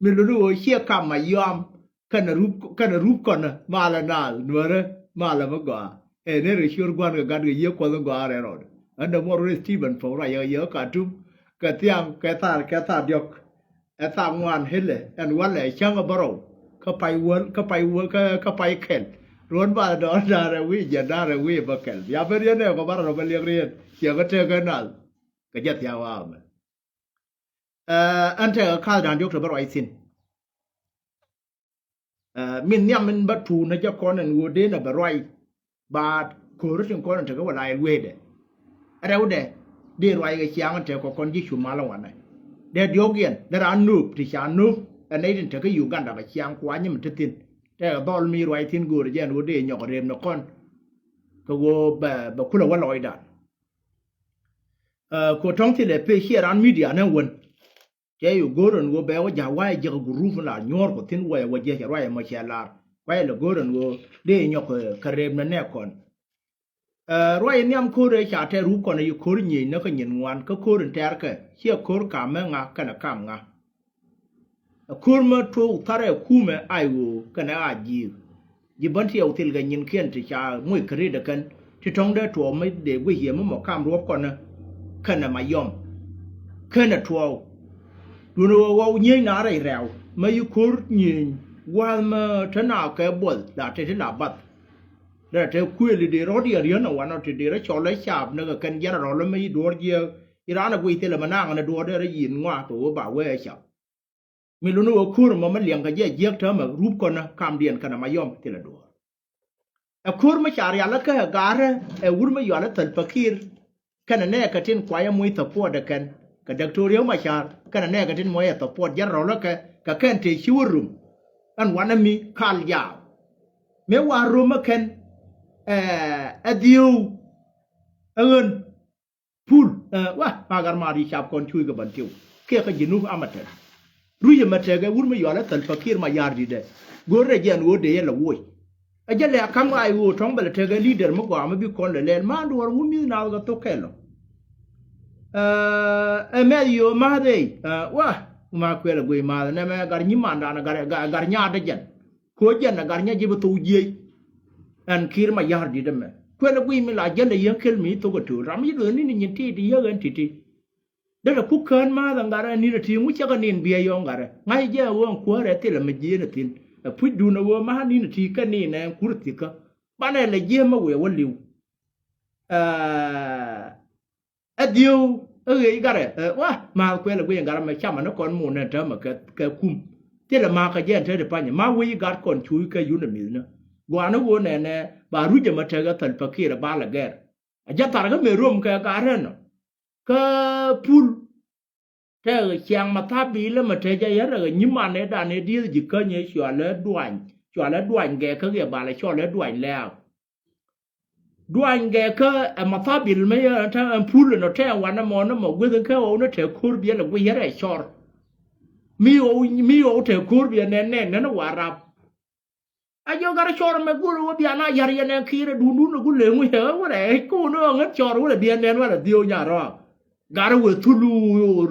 mi lu hia kam ma yom kana rup kona mala nal nuare mala magwa e ne re shur gwan ga gad ye ko ngo are ro anda mor re Stephen fo ra ye ka tum ka tiam ka ta diok e ta ngwan hele en wale chang baro ka pai won ka pai ken ron ba do da re wi ya da re wi ba kel ya per ye ne ko bar ro ba le re ye ka te ka nal ka jet ya wa ma ante ka dan diok baro ai sin min nyam min batu na ja konan wode na barai ba ko rutin konan ta ga wala ai wede araude de roi ga chiang ta ko kon ji chu mala wana de diogen da anu ti chanu anai din ta ga Uganda ba chiang kwa nyim titin ta dol mi roi tin gur jen wode nyok rem no kon ko go ba kula wala oida ko tong ti le pe hieran media na won ke yu goron wo be wa ja wa je group la nyor ko tin wa je ja roi ma cha la wa le goron wo de nyok ka rem na ne kon roi nyam ko re cha te ru kon yu ko ni na ka nyin wan ka ko ren ter ka hie ko ka ma nga kana kam nga ko ma to tare ku me ai wo kana a ji ban ti au til ga nyin kien ti cha mu kri de kan ti tong de to me de wi hie mo kam ro kon na kana ma yom kana toดูดูว่าเนี่ยน่าอะไรแล้วไม่ยุคนี้ว่ามาท่านาแกบ่นด่าเท่านาบัดแต่เท่าคุยเลยเดี๋ยวเดี๋ยวนะวันนั้นเดี๋ยวชอลเลยชาบนึกกันยันเราแล้วไม่ดูเดียวอีร้านกุยเตลมานั่งนะดูเดี๋ยวยินว่าตัวบ่าวเว้ยชาบไม่รู้ว่าคุยมันเลี้ยงกันเยอะเท่ามันรูปกันนะคำเดียนกันนะมายอมเทละดูคุยไม่ชาริยาละก็การวุ้นไม่ยอมละตันปักคีร์กันนั่นแหละก็เช่นควายมวยตะปวดกันก็ดักตัวเรียวมาชาร์กันแน่กันที่มวยต่อปวดยันเราแล้วก็แค่ที่ชิวรุมอันวันนั้นมีขายยาวเมื่อวานรู้มาแค่เดียวเงินพูดว่ามาการมาดีชาบคนช่วยกับบันทิวแค่ก็ยินุอามาเถอะรู้ยังมาเถอะก็วุ่นไม่ยอมแล้วตันฟักคีร์มายาร์ดีเด้กูเรียกยันวัวเดียร์ละวุ้ยไอ้เจ้าเล่ห์คำว่าไอ้วัวท้องเบลเถอะก็ลีดเดอร์มากกว่าไม่บิคนเลยเล่นมาดูว่าวุ้นมีนาวก็ตกแค่หรอmedio made wa ma kwela gwe ma na me gar nyi manda na gar nya de jen ko jen na gar nya jibu tu je an kir ma yar di de me kwela gwe mi la jen de yen kel mi to go tu ram yi do ni ni ti di ye gan ti de la ku kan ma da gar ni na ti mu cha ga nin biya yo gar ngai je wo ko re ti la me je na tin pu du na wo ma ni na ti ka ni na ku ti ka ba na le je ma we wo liu adio gare wa ma kwela gwe ngara ma chama no kon mu na ta ma ka kum te la ma ka je te de panya ma wi gar kon chu ka yu na mi na gwa no wo ne ba ru je ma ta ga tal pakira ba la ger a ja tar ga me rom ka ga ren no ka pul te chiang ma ta bi la ma te ja ya ra ni ma ne da ne di ji ka nye chwa le duan ge ka ge ba la chwa le duanแล้วด้วยแกก็มาฟ้าบิลไม่ถ้าพูดเลยนะแท้วันนั้นมอนะหมอกวิ่งเข้าเอานะเถอะคูร์เบียร์เลยวิ่งอะไรชอร์มีโอเถอะคูร์เบียร์แน่นั่นว่ารับไอ้ยอการชอร์ไม่กูรู้ว่าเบียร์น่ายารีเนี่ยคีร์ดูนู่นกูเหลืองเหรอว่าไหนกูเนาะงั้นชอร์ว่าเบียร์แน่ว่าเดียวหยาร์อ่ะการว่าทุลู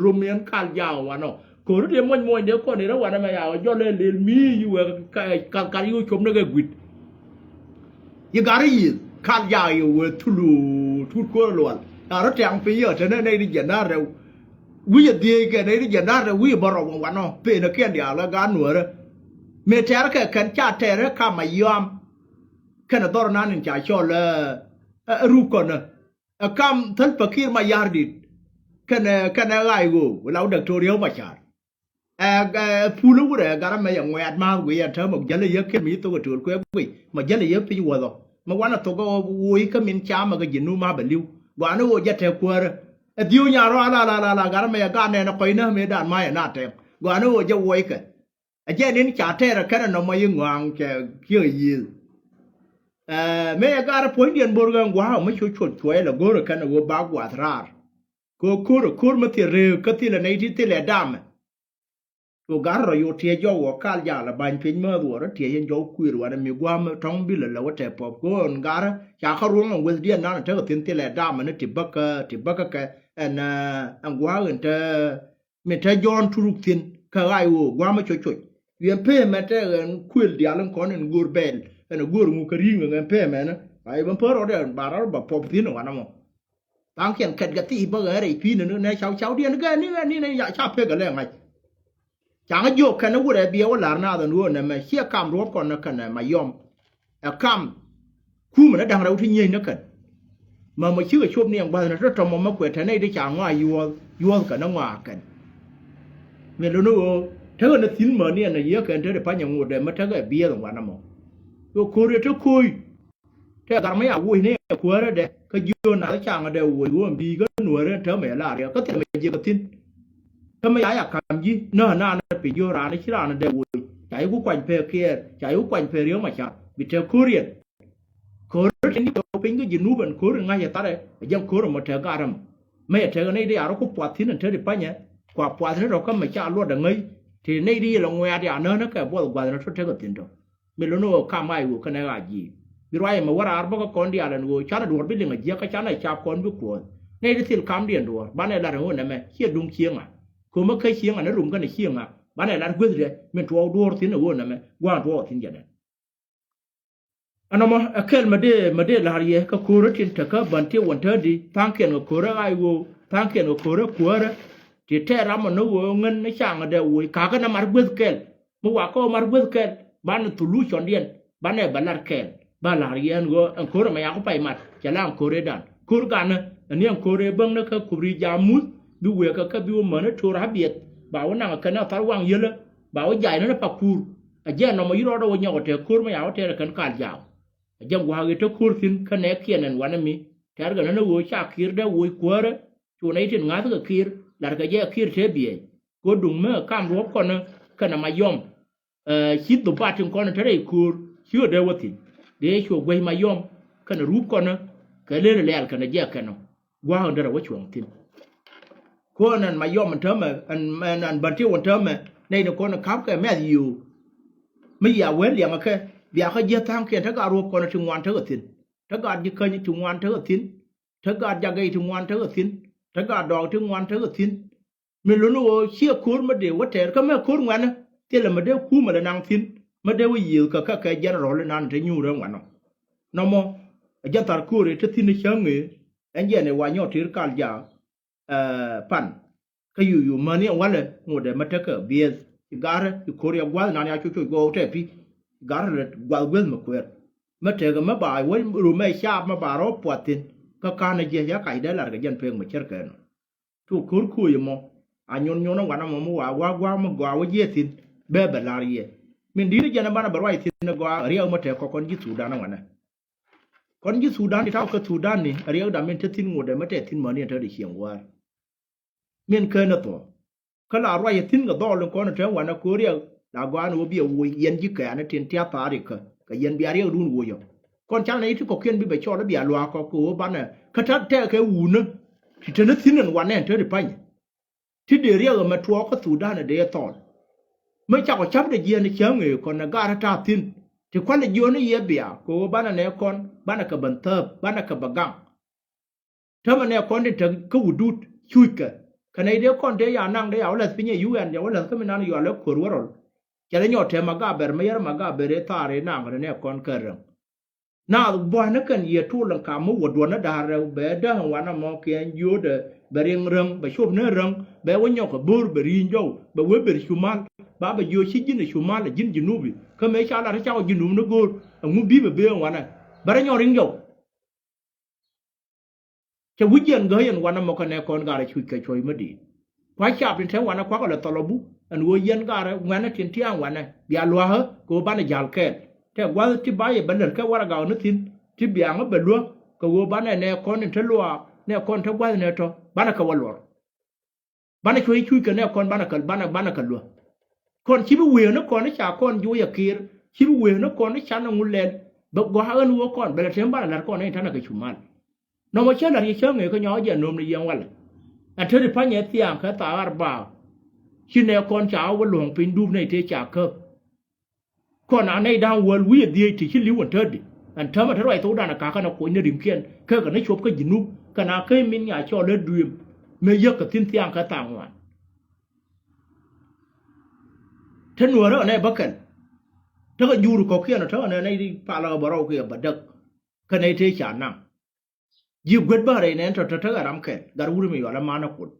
รูเมียนขายยาววันเนาะกูรู้เดี๋ยวมวยเดี๋ยวก่อนเดี๋ยววันนั้นไม่เอาย้อนเลยมีอยู่การอยู่ชมนั่นก็กุดยังการยี่ข้าวยาวอยู่ทุลูทุกคนล้วนเราจะยังไปเยอะฉะนั้นในที่ยันน่าเราวิ่งดีกันในที่ยันน่าเราวิ่งบารองวันเนาะเป็นนักเรียนเดียวแล้วการหน่วยเมื่อเช้าแค่ขันชาเทระข้ามายอมแค่ตอนนั้นจ่ายชอเลยรูปก่อนนะข้ามท่านฟักคีร์มายาร์ดิแค่อะไรกูเราเด็กตัวเดียวมาชาพูดแล้วกูเลยการไม่ยังแหวนมากูยังเธอบอกยันเลยเยอะแค่มีตัวตัวกูมายันเลยเยอะไปอยู่ว่ามาวันนั้นตัวก็วุ้ยก็มีช้ามาก็ยินนูมาแบบลิ้ววันนั้นว่าจะเทกวร์เดี๋ยวเนี่ยเราละการไม่การเนี่ยนะคอยเนี่ยไม่ได้ไม่น่าเทวันนั้นว่าจะวุ้ยกันเจ้านี่จ่าเทระแค่นั้นไม่ยังวางแค่เกี่ยยีไม่การพูดเดียนบริการว้าวไม่ช่วยแล้วก็รู้กันว่าบ้ากว่าทาร์ก็คูร์มาที่เร็วก็ที่ละในที่ละดามก็การเราอยู่ที่จะว่าข้าวยาละบางเพลงเมื่อวัวแล้วที่ยังจะคุยว่ามีความท้องบิลแล้วว่าแต่พอก็การจะเขารู้ว่าวันเดียนนั้นเธอก็ทิ้งที่ละดามมันที่บักก็อันว่าเงินเธอไม่เธอย้อนทุกทิ้ง ka ai wo gwa ma chochoy yen pe mete en kwel dialan kon en gurbel en gur mu kari ngen pe mena ai ban poro de barar ba pop tin wana mo tang ken ket gati ba gare pi ne chau chau dia ni ne ya cha pe ga le ngai chang jo kan wo de bia wala na da no ne me hia kam ro kon na kan ma yom a kam ku ma dang ra thi nyi na kan mà chưa chụp niệm bao giờ rất trong mà quẹt thế này để trả ngoài vua cả nó ngoài cần mình nó thế là nó xin mở niệm này giờ cần thế để phải nhận một để mất thế cái bia đồng quan nào rồi cô để cho khui thế cả mấy ảo vui này cô đó để cái vua nào chẳng là đều vui vui bị cái nuôi đó thế mẹ là đấy có thể mình chỉ có tin thế mấy ai làm gì nó bị vua ra nó chỉ là nó đều vui chạy cũng quanh về kia chạy cũng quanh về riêu mà chả bị theo Korean cô ini to pingu jinu ban ko nga ya tare jam ko mo te garam me te nei dia ro ko patin te de panya kwa patin ro ka ma cha lo da ngai thì nei di lo ngwa dia no na ka bo gwa na to te ko tin do me lo no ka mai wo kana ga ji bi ro ai ma wara arba ko kon dia lan wo cha na do bi linga ji ka cha na cha kon bi ko nei de til kam dia do ba ne la ro na me chi dung chiang a ko ma kai chiang a na rum ka ne chiang a ba ne la gwe de me to do tin wo na me gwa do tin ja de anama akel made lariye ka koro tin taka banti wonta di tanken ko koro ai wo tanken ko koro kuara ti tera mo no wo ngen na changa de wo ka ka na mar gwezkel mo wa ko mar gwezkel ban tulu chondien ban e balar kel ba lariye ngo an koro ma ya ko pai mat jalam kore dan kur gan ani an kore bang na ka kubri jamus bi we ka bi wo mana tor habiet ba wona ka na tar wang yele ba wo jai na pakur a je no mo yiro do wo nyote kur ma ya te kan kal jaw jam wa ge to kurtin kane kienen wanami tar ga na wo cha kir da wo kwara to nei tin nga ga kir dar ga je kir te biye ko dung me kam ro ko na kana ma yom hit do batin ko na tare kur hiyo da wati de sho gwe ma yom kana ru ko na ka le le al kana je kana wa ndara wo chwang tin ko nan ma yom ta ma an banti won ta ma nei ko na kam ka me yu me ya wen ya ma ka bia ka je tang ke ta ga ro ko na chung wan ta ga tin ta ga ji ka ni chung wan ta ga tin ta ga ja ga chung wan ta ga tin ta ga do chung wan ta ga tin mi lo no chia kur ma de wa te ka me kur wan te la ma de ku ma da nang tin ma de wi yi ka ja ro le nan te nyu re wan no mo ja tar ku re te tin ni chang nge en je ne wa nyo tir kal ja pan ka yu ma ni wa le ngo de ma ta ka bia ga re ku re wa na ya chu chu go te pi garret gwalgwel makwer matega mabai wai rume shab ma baro potin ka kana je ya kai dalar ga jan peng ma cherken tu kur ku yimo anyon nyon wana mo wa ma gwa wa yetin be belar ye min dir jana bana barwai tin gwa riya ma te ko kon ji sudan wana kon ji sudan ta ko sudan ni riya da min tin ngode ma te tin mo ni ta de chiang wa min kana to kala roi tin ga dol ko na te wana ko riya la gwa no bi wo yen ji ka na tin tia pa ri ka yen bi ari run wo yo kon chang nei ti ko ken bi be cho da bi alwa ko ko ba na ka ta te ke wu na ti te na tin wan ne te ri pa ni ti de ri ga ma tuo ko su da na de ton me cha ko chap de je ni chang nge kon na ga ta tin ti kwan de yo ni ye bia ko ba na ne kon ba na ka ban te ba na ka ba gang ta ma ne kon de te ko wudut chui ka nei de kon de ya nang de ya la pi ne yu en ya la ka mi na yo la ko ro chale nyote maga ber mayer maga bere tare na ngre ne kon kerem na bo na kan ye tu lan ka mu wodwo na dare be da wana mo ken yode bering reng be shob ne reng be wonyo ko bur be rinjo be we ber shumal ba be yo shi jin shumal jin jinubi ka me cha la ta cha jinum no gor ngu bi be wana bare nyo rinjo che wujen go yen wana mo ka ne kon gare chu ke choi madi kwa cha bin te wana kwa ko la tolobu an wo yen gara ngana tin tiang wana bia lwa ha ko bana jal ke te wa ti ba ye ban ka wara ga no tin ti bia nga be lwa ko wo bana ne kon te lwa ne kon te wa ne to bana ka walor bana chui chui ka ne kon bana ka lwa kon chi bi we no kon cha kon ju ya kir chi bi we no kon cha na ngulen ba go ha an wo kon be le tem bana la kon ne ta na ka chuman no mo cha la ye cha nge ko nyo je no mi yang wala an te pa nye tiang ka ta arba khi ne con cháu vẫn luồng pin đu này thế chả cơ còn anh này đang world we đi thì khi liu quần thớt đi anh thấm mà thấy rồi tôi đang là cả cái nó cuối nơi điểm kiên cơ cái nó chụp cái gì núp cái nào cái mình nhà cho lên đuôi mấy giờ cái tin tiang cái tàng ngoài ท่านหนัวแล้วในบักกันถ้าก็ยูรุกเขียนเท่านั้นในปาลาบาราวเกี่ยบัดดักกันในเทชานังยูเกิดบ้าอะไรเนี่ยถ้าก็รำแค่การูรุไม่ยอมละมานักคน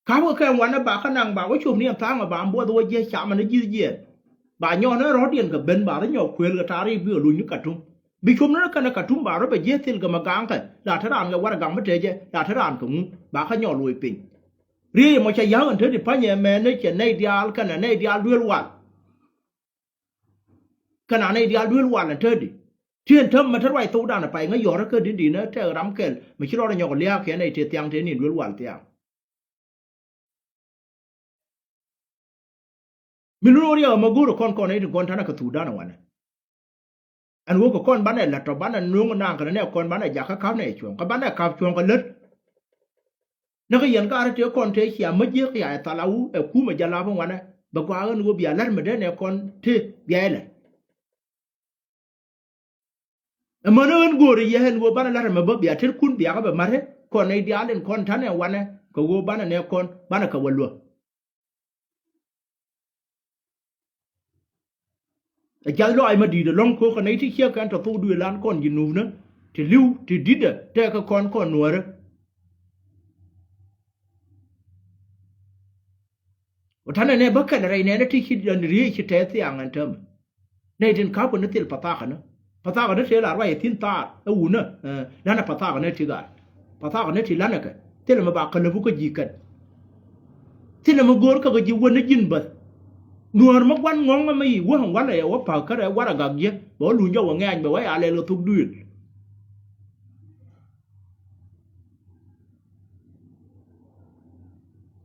ข้าวแค่วันนั้นบ่าขนังบ่าว่าช่วงนี้ทางมาบ่าบัวตัวเยี่ยชามันยืดเยี่ยบ่าย้อนนั้นรถเดียนกับเบนบ่าแล้วย้อนเคลื่อนกับทารีบิวลุยนึกกัดทุ่มบิชมนั้นกันกัดทุ่มบ่าเราไปเยี่ยทิลกับมากางกันดาทรานกับวัดกังไม่เจดาทรานกับงูบ่าขย้อนลุยปิงเรียมันจะยาวอันเธอที่พันยาแม่ในเจนในเดียลกันในเดียลด้วยวัดขณะในเดียลด้วยวัดนั่นเธอดิเชื่อเธอมาทวายตู้ด้านไปงั้นย้อนแล้วก็ดีๆนะเธอรำเกลไม่ใช่เราเนี่ยก็เลี้ยแค่ในเตียงเทนี่ด้วยวัดเตียงมิรู้เรียมากูรุคนนี้ถึงคนท่านก็ถูด้านวันอันวัวก็คนบ้านไหนหลัดบ้านนั้นนุ่งนางกันเนี่ยคนบ้านไหนอยากข้าวในช่วงกับบ้านไหนข้าวช่วงกันเล็ดนักเรียนก็อาจจะคนเที่ยวไม่เยอะใหญ่ตาลาวคู่มาจะลาพงวันนะบอกว่าอันวัวเบียร์เล่นมาได้เนี่ยคนที่เบียร์เลยมันอันกูเรียนวัวบ้านเล่นมาเบียร์ที่คุณเบียร์ก็แบบมาเร่คนในเดียร์เล่นคนท่านเนี่ยวันนะก็วัวบ้านเนี่ยคนบ้านก็วันลัวจะรอไอ้มาดีเดลองโคกันในที่เชี่ยวกันต่อสู้ด้วยล้านคนยินนูนะที่ลิ้วที่ดิดแต่ก็คนหนัวเลยว่าท่านเนี่ยบักกันอะไรเนี่ยที่คิดเรื่องนี้คิดแท้ที่อ่างนั้นเถอะในดินข้าวคนนั้นที่ปะตากันนะปะตากันนั้นเสียหลายว่าทิ้งตาอุ่นนะนั่นน่ะปะตากันนั้นที่กันปะตากันนั้นที่ล้านน่ะกันที่เรามาบักกันแล้วพวกก็ยิงกันที่เรามาโกรธก็ยิงวันนั้นยินบัดนัวมักวันงงมันไม่ว่าของวันอะไรว่าผ่าก็ได้ว่าระกักเยอะบอกลุงเจ้าว่าง่ายแบบว่าอะไรเราทุกเดือน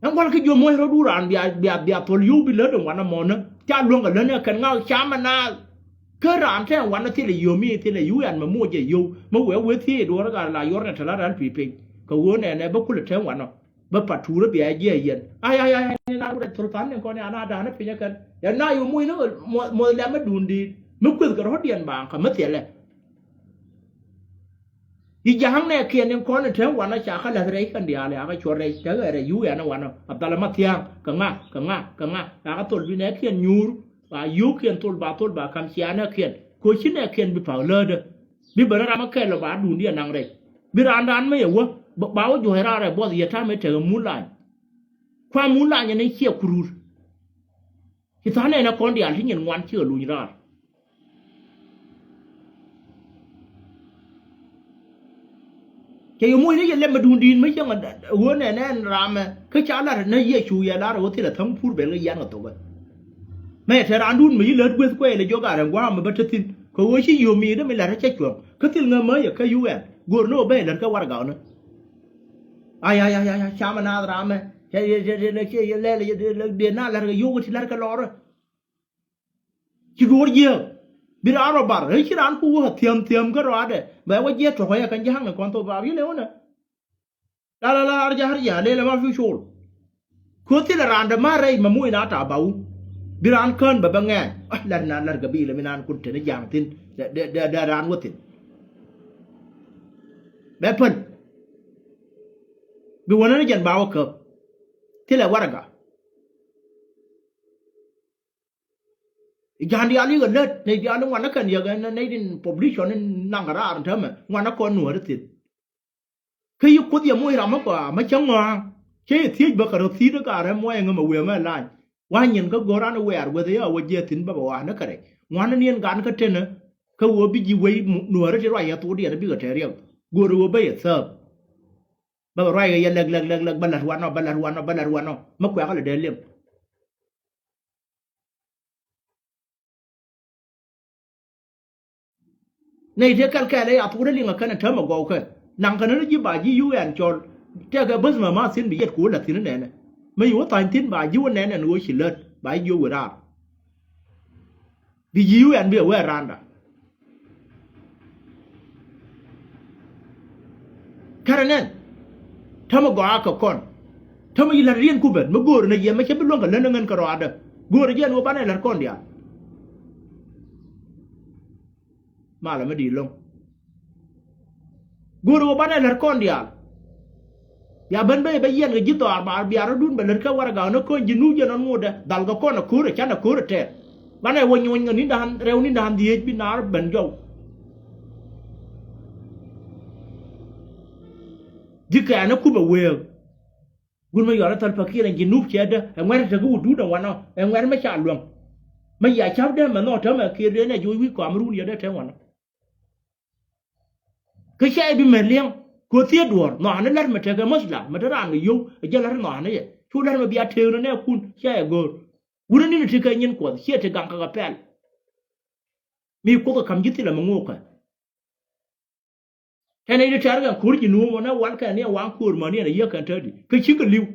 นั่นวันคือโยมวยเราดูร้านเบียร์ตัวยูบิเลอร์ตรงวันนั้นมอนะจ้าลวงกันแล้วเนี่ยกันเงาช้ามันนาก็ร้านแค่วันนั้นที่เลยโยมีที่เลยยูอันมามั่วจะยูมาเววที่ดูแล้วกันลายยอดเนี่ยทะเลร้านผีเพ่งก็วัวเนี่ยบุกคุลเท่าวันเนาะบัดปัดทูระเบียร์เยี่ยเย็นไอ้น่ารู้แต่โทรศัพท์เนี่ยก่อนเนี่ยน่าด่าเนี่ยเป็นยังไงอย่าน่าอยู่มวยนั่นมวยแล้วไม่ดูดีไม่คุยกับรถเดียนบางค่ะไม่เสียเลยอีกอย่างเนี่ยเขียนยังคนเนี่ยเท่าวันนั้นจากเขาเลยอะไรกันเดียวเลยเขาชวนอะไรเจออะไรยูอันนั้นวันเนาะอับตาละมาเที่ยงกังแล้วก็ตัววินัยเขียนยูว่ายูเขียนตัวคำเสียเนี่ยเขียนคุยชิ้นเนี่ยเขียนไปเผาเลยเด้อบิบเรื่องมาแค่เราบ้าดูเนี่ยนั่งเลยบิร้านไม่เหรอวะบ่าวอยู่ให้เราอะไรบ่อย่าทำให้เธอมูลายความมูลายอย่างนี้เชี่ยวครูที่ท่านเนี่ยนะคนเดียวที่ยังวันเชื่อลุยราแค่ยมวยนี่ยังเล่นมาดูดีไม่ใช่เงินหัวเนี่ยแน่นรามคือชาลาเนี่ยเยี่ยชูยาลาเราที่เราทั้งพูดแบบยันกับตัวแม่เธอร้านดูไม่เลิศเว้ยกว่าเลยยกอะไรว่ามันบัตรทินเขาว่าชิยูมีได้ไม่ละใช่จ่วงก็ที่เงินมาอย่างแค่ยูเอ็นกูโน่เบ้แล้วก็ว่าเราเนาะไอ้ชามันน่ารามใช่เดี๋ยวน่าแล้วก็ยูก็ที่แล้วก็รอเลยชิดูเยอะบิดารบาร์เฮ้ยชิร้านกูว่าเทียมก็รอเด้แบบว่าเยอะตัวเขาอยากกันยังเนี่ยคนตัวบ้าอยู่แล้วนะลาอาจจะหายาเลยแล้วมาฟิวชูร์คนที่ละร้านเดมาเรย์มามุ่ยน่าตาบ้าบิดานเคินแบบไงแล้วนั่นแล้วก็บีเลยไม่นานคุณเห็นอย่างทิ้งเดร้านวัดทิ้งแบบเพิ่นบิวันนั้นยันบ่าวเกิบที่ละวาระกะอีกอย่างเดียวนี่ก็เลิศในเดียวนึงวันนั้นกันอย่างนั้นในดินปอบลิชอนนั่งกระราอันเท่ามั้ยวันนั้นคนหนัวติดคือยุคคุดยังมวยรำมากกว่าไม่ช่างงาใช่ที่บักรถที่นักการมวยเงินมาเวียมาไล่วันยันก็กอรันเวียร์เวียว่าเจตินแบบว่านักอะไรวันนั้นยันการก็เทนเขาว่าบิจิเวยหนัวที่ไรยาตัวเดียนบิกเทเรียมกูรู้ว่าเบียดเสิร์ฟแบบไรยันเล็กบัลลัดวันเนาะมักแกก็เลยเดินเลี้ยมในเทกันแค่เลยอาพูดเรื่องกันนะเธอมาบอกกันนังกันนั้นยี่บ่ายี่ยูแอนจอลเจ้าก็บัสมาสินบีเอ็ดกูละสินนั่นแหละไม่อยู่ว่าตอนทิ้งบ่ายูแน่นรู้ชิลเลตบ่ายูเวลาบียูแอนบีเวลารันดาแค่นั้นเธอมาก่อกับคนเธอมายินเรียนกูเบ็ดมากูเนี่ยยังไม่ใช่เป็นเรื่องกันเล่นเงินกระดาษกูเรียนว่าบ้านไหนหลังคนเดียวมาแล้วไม่ดีลงกูรู้ว่าบ้านไหนหลังคนเดียว ya ban be yen ga jito arba biara dun be lerka wara ga no ko jinu je non ngude dal ga ko na kure chana kure te bana wonyo wonyo ni dan rew ni dan die bi nar ben jow dika na kuba we gun ma yora tal fakira jinu cheda e ngwar ta gu du da wana e ngwar ma cha luang ma ya cha de ma no ta ma ke de na ju wi ko amru ya de te wana ke cha bi merliang ko tie dor no an lar ma te ga musla ma ta ran yo je lar no an ye chu lar ma biya te no ne kun cha e gor wurin ni te ka nyin ko che te gang ka pel mi ko ka kam jiti la ma ngoka tane ni tar ga kur ji nu na wan ka ne wan kur ma ne ye kan tadi ke chi ka liu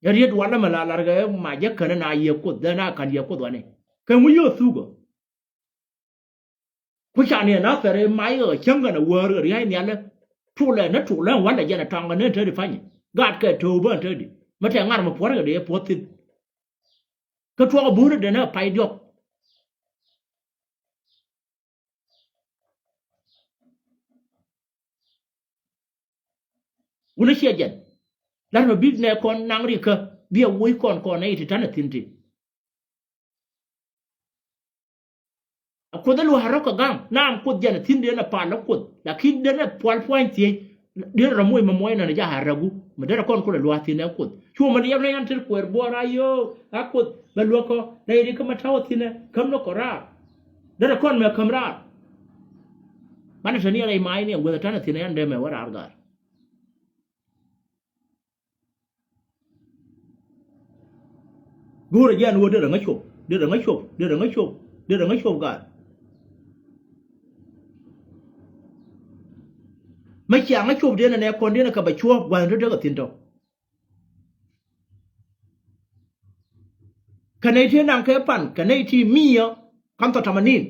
ya ried wala ma la lar ga ma je kan na ye ko da na kan ye ko do ne kan mu yo su go ku cha ne na fere mai ga chen ga na wo ri ai ne la tu le na tu le wan da je na tang ga ne te di fa ni gad ka to ba te di ma te ngar ma por ga de po ti ka to ga bu de na pai diok una che jen lan ma big ne kon nang ri ka bia woi kon ne ti tan tin ti ko da lu haraka gam nam ko jen tin de na pa na ko la kin de na pol point ti de ra moy ma moy na ja haragu ma de kon ko lu tin na ko chu ma yam na yan tir ko bo ra yo a ko ba lu ko dai ri ka ma taw tin na kam no ko ra de kon me kam ra man sa ni ai mai ne wo tan tin yan de me wa ra ga gura yan wo de nga chop de nga chop de nga chop de nga chop ga ma cha nga chop de na ne kon de na ka ba chop wan de ga tin to kanai te nan ka pan kanai ti miyo kam to tamanin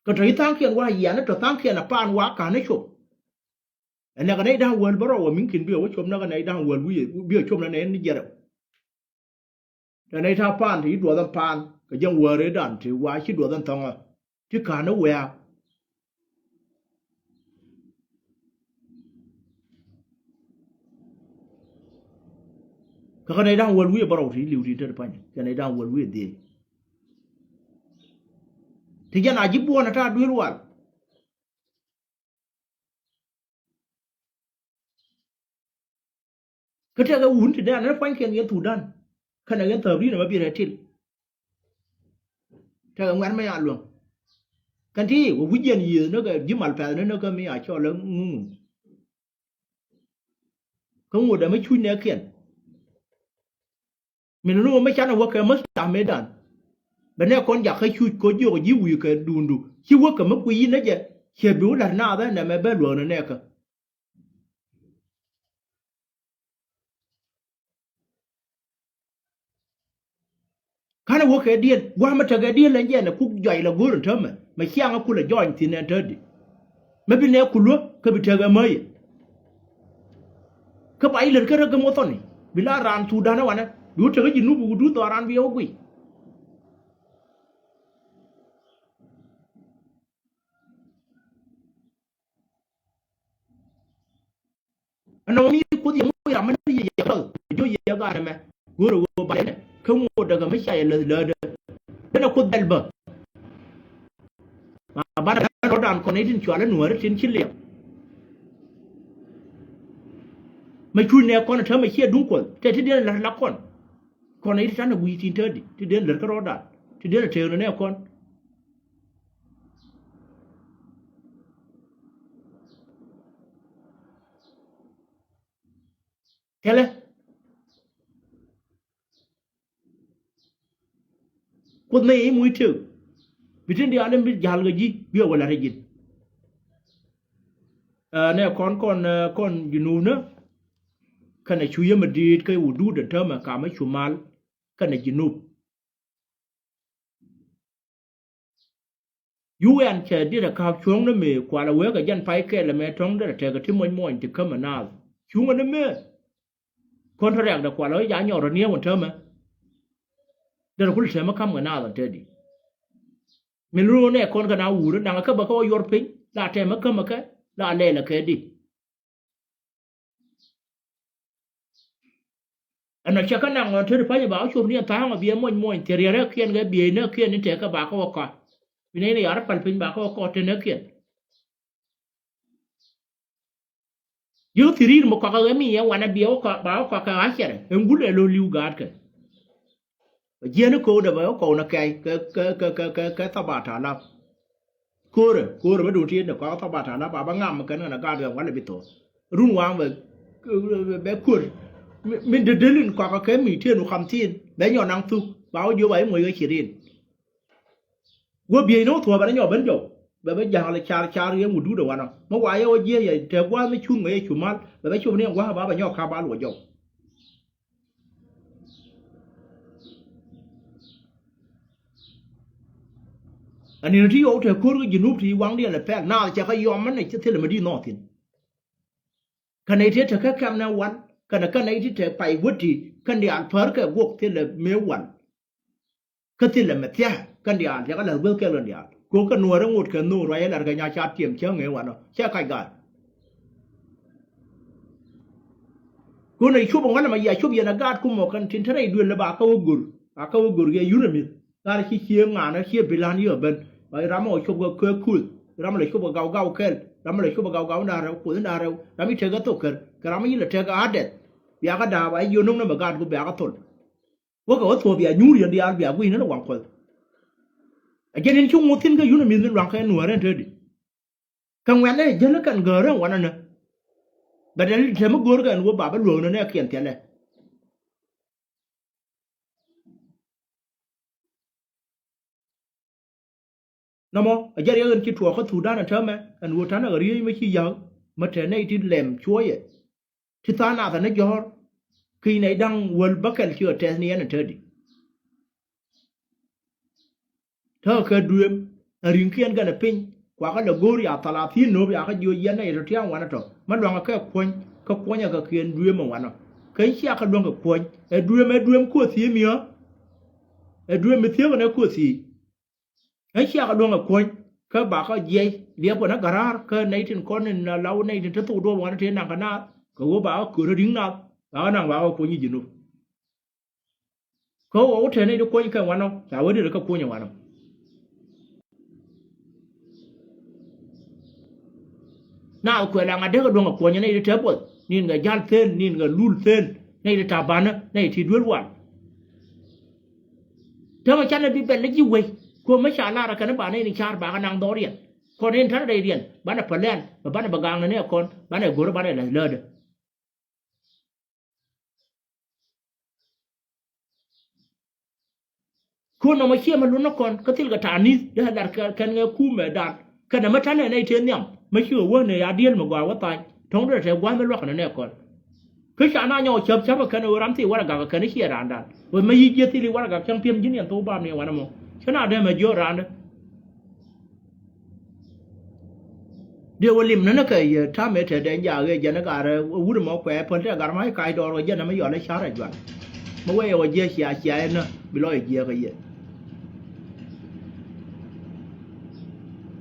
ko to itang kian wa ya na to tang kian na pan wa ka ne chop na ga nei da wal baro wa min kin bi wa chop na ga nei da wal bi chop na ne ni jeraแต่ในท่าป้านที่ดัวตันพานก็ยังวัวเรดันที่ว่าชิดัวตันทองที่ขาโนเวียก็ในด้านวัวลุยบาราวที่ลิวที่เธอไปก็ในด้านวัวลุยดีที่ยันอาจิบัวนะท่าด้วยรัวก็เท่ากับอุ่นที่ด้านนั้นฟังเคียงยันถูด้านขณะนั้นเติบรีนะมาปีเรทิลถ้าเงินไม่อาลวงกันที่ว่าวิญญาณยืนนั่นก็ยิ้มอัลแปดนั่นก็ไม่อาชอบแล้วเขาหมดแต่ไม่ช่วยเนื้อเขียนมันรู้ว่าไม่ชัดว่าแกมัสตาไม่ดันแต่เนี่ยคนอยากให้ช่วยคนโยกยิ้วอยู่แกดูคิดว่าแกไม่คุยนั่นจะเขียนดูหน้าได้เนี่ยไม่เบื่อหลวงนั่นเนี่ยก็ข้าในหัวแกเดียนว่ามันจะแกเดียนอะไรเนี่ยนะคุกใหญ่ละกูรู้เท่าไหมไม่เชี่ยงก็คุณละย่อยทีเนี่ยเท่าดิไม่เป็นเนี่ยคุณรู้ก็ไปเจอกันไหมก็ไปเลยก็เรื่องกันหมดตอนนี้เวลารานสูดานะวันนั้นดูเธอก็ยินนูบุดูตัวรานวิวกุยอันนั้นมีคนที่ไม่ยอมมันที่เยอะจะเยอะกันไหมกูรู้ว่าไปเนี่ยเขาหมดแล้วก็ไม่ใช่เลยแล้วเราคนเดลเบอร์มาบ้านเราด่านคนนี้ทิ้งชัวร์แล้วหนูแล้วทิ้งชิ้นเลี้ยงไม่ช่วยเนี่ยคนเธอไม่เชื่อดุ้งคนแต่ที่เดียนละคนนี้ที่ฉันเอาวีทิ้งเธอดิที่เดียนเหลือก็รอด่านที่เดียนเธอเนี่ยคนแค่เลยคนไม่ให้มวยเถื่อวิธีเดียวนั่นเป็นยาลกจีเบี้ยวเวลาเรียนเนี่ยคนยูนูเนอะขณะช่วยมาดีก็อยู่ดูเดินเธอมาการไม่ช่วยมาขณะยูนูยูเอ็นเชื่อที่เราข่าวช่วงนั้นมีกว่าเราเวกับยันไฟแก่ละแม่ท้องได้แต่ก็ที่มวยจะเข้ามาหน้าช่วงนั้นมีคนทะเลกแต่กว่าเราย้ายหยอดเนี้ยวันเธอมาเดี๋ยวคุณเสียมาคำกันหน้าตอนเธอดีไม่รู้เนี่ยคนกันเอาหูแล้วดังก็บอกว่ายูโรป la te ma ka la le la ke di ana chaka na ngon te pa ba chu ni ta ma bi mo te re kien ga bi ne kien ni te ka ba ko ka ni ni yar pal pin ba ko te ne kien yo tirir mo ka ga mi ya wana bi o ka ba ko ka a chere ngule lo liu ga ka je ne ko da ba ko na kai ka ta ba ta na kore ma du ti ne ko ta ba ta na ba ngam ka na ga ga wana bi to run wang be kur mình để đến qua cái kém mình thiên nó khăm thiên bé nhỏ năng tu báo vô bảy người chỉ điên qua bì nó thua bạn nhỏ bấn dầu và bây giờ là cha riêng một đứa đầu anh mà qua yêu gì vậy trời qua mấy chung mấy chung mát và mấy chung này qua bà nhỏ khá bà lụa dầu anh ấy đi ô trời cố cái gì núp thì quăng đi là phải nào chả cái yom này chứ thế là mới đi nọ thiên cái này thế trời cái cam nào quăng cái này thì trời phải vứt thì cái này ăn phở cái guốc thế là méo quăng cái thế là mất thế cái này ăn thì cái là vứt cái lần này cố cái nuôi nó một cái nuôi rồi là cái nhà cha tiệm chơi người quăng nó chơi cái gà cố này chụp bằng mà giờ chụp giờ là gạt cũng một cái trên thế này đuôi là bà câu gùr cái yun mi cái khi chiêm ngàn nó chiêm bị lan nhiều bên vậy rắm ở chụp cái cool rắm lại chụp cái gạo kẹl rắm lại chụp cái gạo nào rồi cuốn nào rồi rắm ít chơi cái tổ cái rắm như là chơi cái adet bia cái đào ấy yun nó mà gạt cũng bia cái thônว่าก็ว่าตัวเบียยูเรียนเดียร์เบียกุยนั่นหวังคนไอ้เจนชุ่มมุทินก็ยูนมีนหวังแค่หน่วยนั่นเถิดกังเว้นเนี่ยเจนแล้วกันเกอร์วันนั้นนะแต่เดี๋ยวเธอมากูร์กันว่าบาปหลวงนั่นเนี่ยเขียนเตียนเลยน้องไอ้เจนยังคิดถั่วเขาถูด้านนั่นเธอไหมอันวัวท่านอะไรไม่ขี้ยาวมาเทในที่แหลมช่วยที่ตาหน้าแต่ในยอร์khi này đang world bucket chưa test này anh chơi đi, thơ cái dream, riêng khi anh cái này pin, qua cái là gori à tala thiên nô bị à cái gì này rồi theo anh đó, mà đoàn cái quanh nhà cái kia dream mà anh, cái gì cái đoàn cái quanh, dream của gì mía, dream mía cái này của gì, cái gì cái đoàn cái quanh, cái bà cái gì, dia pun nak garar, cái này trên con này lâu này trên tụ đua anh trên nàng cái nào, cái bà cái cửa riêng nào. Đó nàng bảo cô như gì nữa, có ở trên này được coi cái quan không, chả với được cái coi nhà quan không, nào coi là ngày đó cái đoàn coi nhà này được chấp rồi, nên người gian tên, nên người lùn tên, này được trả bán á, này thì đuổi quan, thế mà chăn là bị bệnh là gì vậy, cô mới trả lại cái nó bán này trả bán cái nàng đó điện, còn nên thằng đây điện, bán là phần lên, và bán là bạc gang này con, bán là gỗ bán là lợn. Kau nama siapa malu kon, ketil kata anis dah dar kan ngaku medan, kan nama tanah ni cian niam, macam orang ni adial magwa watai, thong dah saya buat meluk kan ni kon. Kesana nyawa siapa kan orang ti warga kan ni siapa randan, wah macam dia ti warga yang piam jenis yang tu bam ni wana mo, sana ada major randa. Dia walim nana kai tamu itu ada jaga jana gara, udah mau kau pun dia gara mai kai dor jana mai jual syarah jual, mau yang wajah siapa na bilai dia kai.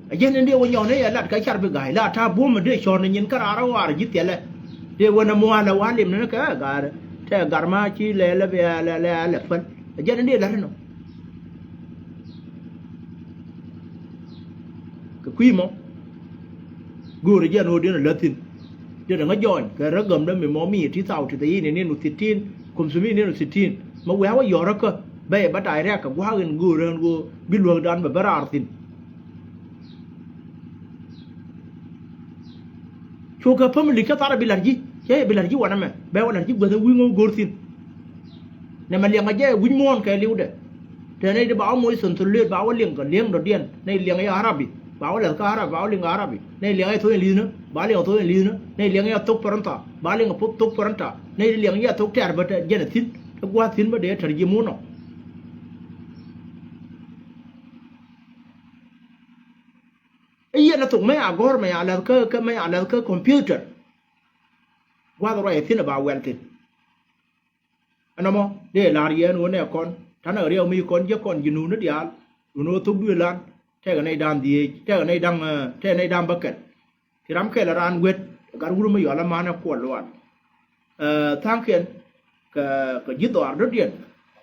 Aja nanti orang yang ni alat kacau bergaya lah, tak bom dia short ni yen kerara war gitu lah. Dia wana muala walim nana kaya gar, saya garma ci lele be fan. Aja nanti lah no. Kekui mo, guru dia no dia latin. Dia dah ngajon, kerana gam dah memang mi ti tahu ti ini ni nusitin, konsumi ni nusitin. Mau apa yorak ke, baik batai rek ke, gua kan guru biluang dan berartin. Choka pemeli kita ada bilarji, saya bilarji wana me, bawa bilarji gua tu wingo gorsin. Nama liang aja winmon kayak liu deh. Dan ini dia bawa mui sentulir, bawa liang dodian, ini liang ayah Arabi, bawa liang Arab, bawa liang Arabi, ini liang ayah tu yang liu, bawa liang tu yang liu, ini liang ayah tok peranta, bawa liang tok peranta, ini liang ayah tok ter berada jenis tin, gua tin berada terjemuno. Iya na tuk mai agor mai ala ke computer. Gua tu rai tin ba wen tin. Anamo de la rien wona kon tan ari mi kon je kon jinu na dia. Uno tuk du lan te ga nei dan di te ga nei dang te nei dan baket ti ram ke la ran wet gar wuru ma yo la mana ko lwan thang ken ka jito ar do dien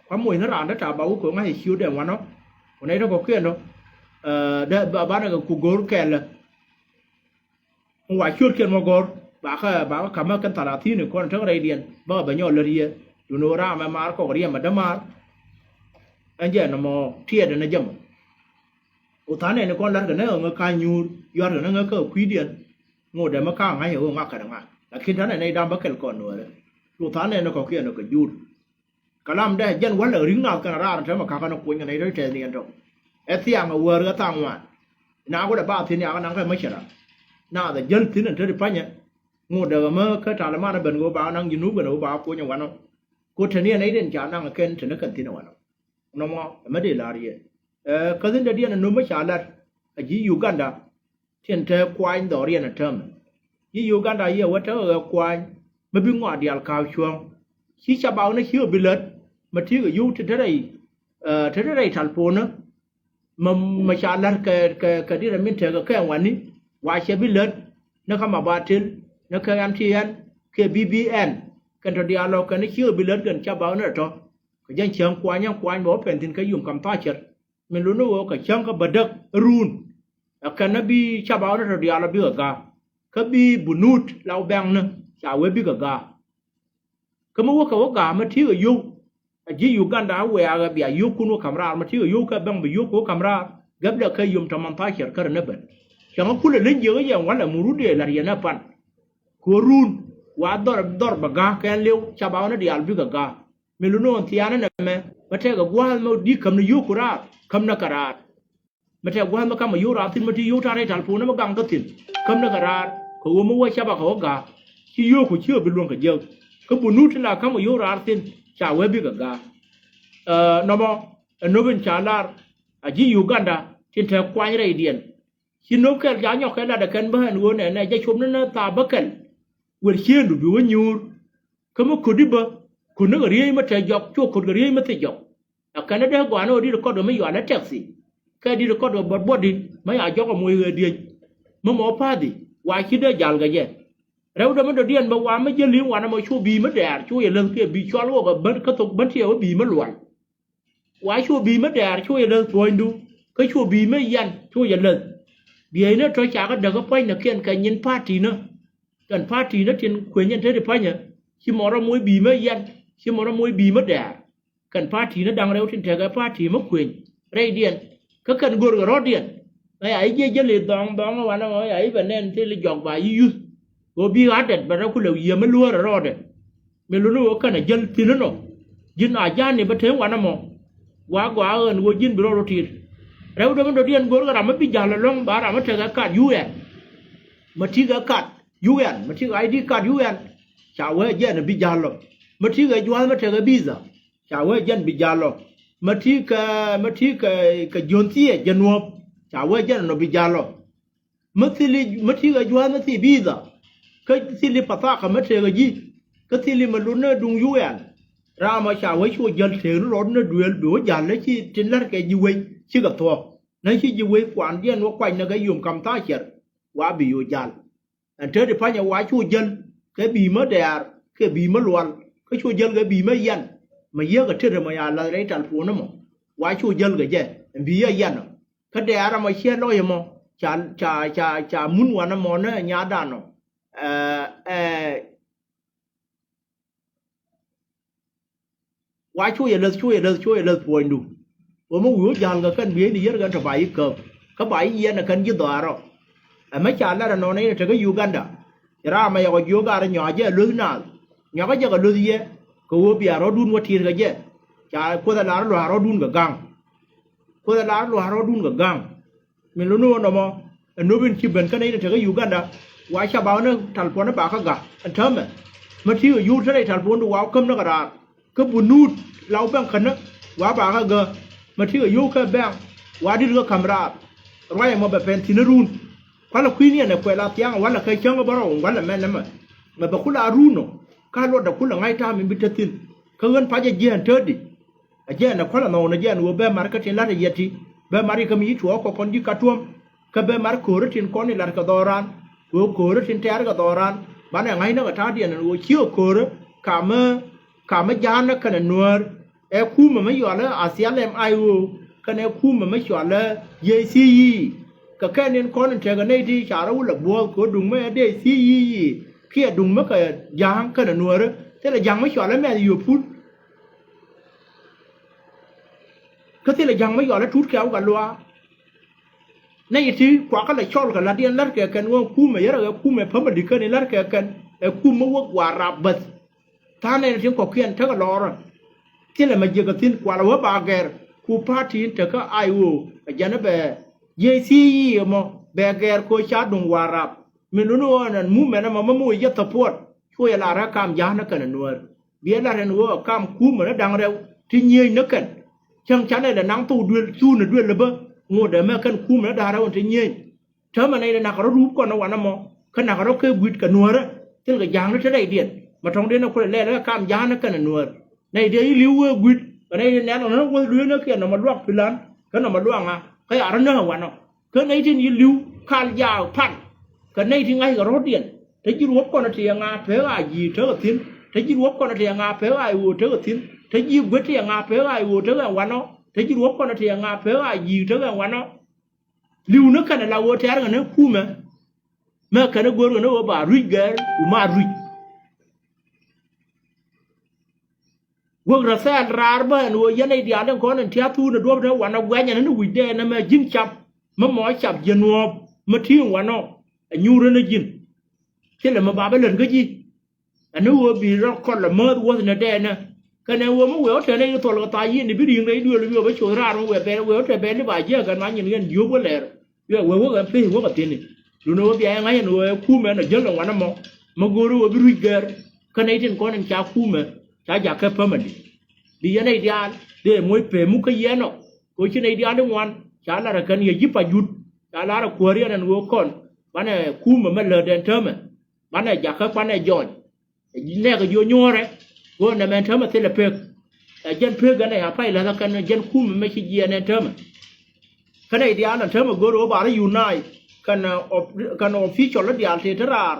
kwa mo ina ran da ta ba ko ngai hiu de wa no ko nei ko ken no da ba na ku gor ke la wa chut ken mo gor ba ka ma kan tara thi ni kon thang rai dien ba ba nyo le rie du no ra ma mar ko rie ma da mar anje no mo tie de na jam u thane ne kon lar ga ne nga ka nyu yor ga nga ka kwi dien ngo de ma ka ngai ho nga ka da nga la kin thane nei dam ba kel kon no le u thane ne ko ke no ka jur kalam da jen wal ring na ka ra ta ma ka ka no kun ga nei de te ni an do e tiang a wor ga tang wa na ko da ba tin ya ka nang ka ma chara na da jen tin an te pa nya ngo de ma ka ta la ma na ben go ba nang yu nu ga no ba ko nya wa no ko te ni nei den ja nang ken te na kan tin wa no no mo ma de la ri ka zin da dia na no ma cha la a ji Uganda tin te kwai do ri na term ji Uganda ye wa ta ga kwai ma bi ngwa dial ka chuang chi cha ba na chi bi let ma thi ga yu te dai tal po na ma cha la ka di ra min te ga ka wa ni wa che bi let na ka ma ba til na ka MTN ke BBN kan to dialog kan chi bi let kan cha ba na to ka jan chiang kwa nyang kwa bo pen tin ka yum kam ta chet min lu no ka chiang ka badak run kan na bi cha ba na to dialog bi ga ka bi bunut lau bang na cha we bi ga ka mo ka ga ma thi ga yu a ji Uganda we ga bi yu kunu kamra ma thi ga yu ka bang bi yu ko kamra gab da ka yum tam ta chet kar na ban chiang ku le len je ga yang wala muru de la yana pan ko run wa dor ba ga ka lew cha ba na dial bi ga meluno tiana na me mate ga gwal mo di kam na yukura kam na karat mate gwal mo kam yura tin mati yuta re tal pu na ma gang ka tin kam na karat ko mo wa cha ba ko ga chi yu ku chi bi luon ka je ko bu nu tla kam yura tin cha we bi ga no mo no bin cha lar a ji Uganda tin ta kwa ni re dien chi no ka ja nyo ka la da kan ba han wo ne na ja chum na ta ba kan wer chien du bi wo nyur ko mo ko di baคุณนึกเรียมาแต่ยกชั่วคนเรียมาแต่ยกการนั้นได้กว่าโน่ดีก็โดนไม่หย่อนแล้วแท็กซี่แค่ดีก็โดนบดดิไม่อยากยกกับมวยเดียมันหมอพาดิวายคิดได้ยาวกันแย่แล้วเดี๋ยวมันเดียนบอกว่าไม่เยอะเลี้ยงวันนั้นมาช่วยบีมาแดดช่วยเรื่องที่บีช่วยลูกกับบันก็ตกบันเที่ยวบีมาหลวนวายช่วยบีมาแดดช่วยเรื่องสวยดูก็ช่วยบีไม่ยันช่วยเรื่องเดี๋ยวนี้ตัวจ่าก็เด็กก็ไปนักเขียนกันยันพาทีเนาะกันพาทีนั้นเทียนขวยยันเท่าไหร่ไปเนี่ยชิมอร์มวยบีไม่ยันชิมอร์มวยบีมาแดดกันพาทีนั้นดังแล้วที่เธอก็พาทีมาขวยไรเดียนก็กันกูก็รอเดียนไอ้เยี่ยเลยดองวันนั้นไอ้แบบนั้นที่เลยหยอกไปยูก็บีอาเด็ดแบบนั้นคุณเลยยังไม่รู้อะไรรอเด็ดไม่รู้ว่ากันยันทีนั้นเนาะยินอาญาเนี่ยประเทศวันนั้นมั้งว่ากูยินไปรอรถทีแล้วเดี๋ยวมันเดียนกูก็ทำไม่พิจารณาลงบาร์มันเธอก็กัดยูเอ็นมาที่ก็กัดยูเอ็นมาที่ไอดีกัดยูเอ็นชาวเว่ยยันพิจารณามาที่ก็จวนมาเธอก็บีซ่าชาวเว่ยยันพิจารณามาที่ก็ยนที่ยันวับชาวเว่ยยันนพิจารณามาที่ก็จวนมาที่บีซ่าก็ที่ลิปัตตาก็มาเธอก็ยี่ก็ที่ลิมาลุ้นเนี่ยดุงยูเอ็นรามาชาวเว่ยช่วยยันเสียงร้อนเนี่ยดูดูยันเลยที่จินลัดแกยูเว่ยชื่อกับตัวนั่นที่ยูเว่ยกวนเดียนว่าควายเนี่ยก็ยุ่งคำท่าเฉียดว่าบีอยู่ยันอันเธอที่พันยาว่าช่วยยันก็บีมาเดียร์ก็บีมาล้วนก็ช่วยยันก็บีมายันมาเยอะก็เธอมาอย่าละไรจันฟูนั่นมั้งว่าช่วยยันก็เจ้บียันก็เดียร์มาเชี่ยน้อยมั้งจะมุนวันนั้นมั้งเนี่ยยาดานเนาะว่าช่วยเลิกพูดดูว่ามึงรู้ยันก็กันเบี้ยนี่เยอะกันสบายเกิบก็ไปเย็นกันยืดตัวเราไม่จ่ายแล้วนอนนี่เธอก็อยู่กันด่ารามาอยากอยู่กันหน่อยเจ้าลุ้นน่ะหน่อยก็จะก็ลุ้นเยอะก็ว่าพี่เราดุนว่าทีก็เจ้าจ่ายคนละล้านเราดุนกับกังคนละล้านเราดุนกับกังไม่รู้นู่นนะมั้งนู่นเป็นชิบันกันนี่เธอก็อยู่กันด่าว่าชาวบ้านเนี่ยทัลปอนเนี่ยปากก็อันเท่าไหร่มาที่อยู่ที่ไหนทัลปอนดูว้าวคำนักการ์ก็บุญนูดเราแบ่งกันนะว่าปากก็มาที่อยู่แค่แบ่งว่าดีก็คำราบไรมาแบบเป็นทินรูนพอเราคุยเนี่ยเนี่ยเวลาเที่ยงวันละเคยเชื่อก็บ้าวันละแม่นั่นมันแบบคุณอารุณเนาะข้ารถดับคุณละไงท่ามันบิดตินเขาเงินพายเย็นเถิดดิเย็นนะคนละนอนเย็นวัวแบบมาร์เก็ตเชนลาเย็นที่บ be mari kami chuo ko kon di katum ka be mar ko tin kon ni lar ka doran ko tin ter ka doran bana ngai na ta dia na wo chiu ko ka ma jan na kana nuar e ku ma yo la asialem ai wo kana ku ma yo la ye si ka kanin kon te ga nei di cha ru la bo ko dung me de si kia dung ma ka yang kana nuar thế là yang ma yo la me yo put cái thế là yang mới gọi là trút kéo cả loa này thì quả cái là cho cái là điên lát cái cần ngo khu mà yara khu mà phấm mà đi cái này lát cái cần khu mà quốc quả rạp bật thà này thì có kiên thắc lò rồi thế là mà giờ cái tin quả là bà gher khu party thắc cái ai wo giờ nó về yesi mà bà gher coi chát đồng quả rạp mình nó là mu mà nó mà mu yết support coi là ra cam giá nó cần nuôi biết là nó cam khu mà nó đang đâu thì nhiều nó cần chẳng chắn này là nắng tu là đuôi là bơ ngồi để mà cần khu mà nó đào ra trên nhiên thế mà này là nạc nó rúp còn nó quản nó mò cái nạc nó kêu quýt cả nuôi đó thế là cái giang nó thế này điện mà trong đấy nó có lẽ là cam giá nó cần là nuôi này đấy liu quýt ở đây nè nó có đuôi nó kia nó mà luộc phi lán cái nó mà luộc à cái ở nó quản nó cái này thì liu khăn giàu phẳng cái này thì ngay cái rốt điện thế chứ rúp còn là thì ngà phế ai gì thế là thiên thế chứ rúp còn là thì ngà phế ai u thế là thiên thế gì quyết thì ngà phế ai u thế là quản nó thế chứ rốt con là thì ngà phế ai gì thế là quản nó liu nó cái này là ô thế là nó khu mà cái nó gọi là nó bà rít ghé mà rít Wong rasa rarba no yana di adan ko nan tiatu na do na wana gwanya na wi de na ma jin chap ma mo chap jenwo ma ti wano nyure na jin kele ma ba len ga ji anu wo bi ro ko la ma wo na de na kana wo mo wo te ne to la ta yi ni bi ri ngai du le bi cho ra ro we be wo te be ni ba je ga ma nyin ngen yu bo le yo wo ga pe wo ga te ni lu no bi ngai no ku me na jelo wana mo ma go ro bi ru gar kana tin ko nan cha ku me cha ja ka pamadi bi yana ideal de moy pe mu ka yeno ko chi na ideal de wan cha la ra kan ye jipa jut cha la ra ko ri nan wo kon bane ku ma le den terme bane ja ka bane jon ne ga yo nyore go na men terme te le pe jen pe ga na ya pai la kan jen ku ma chi ye ne terme kana ideal na terme go ro ba ra unai kan official la dial te tarar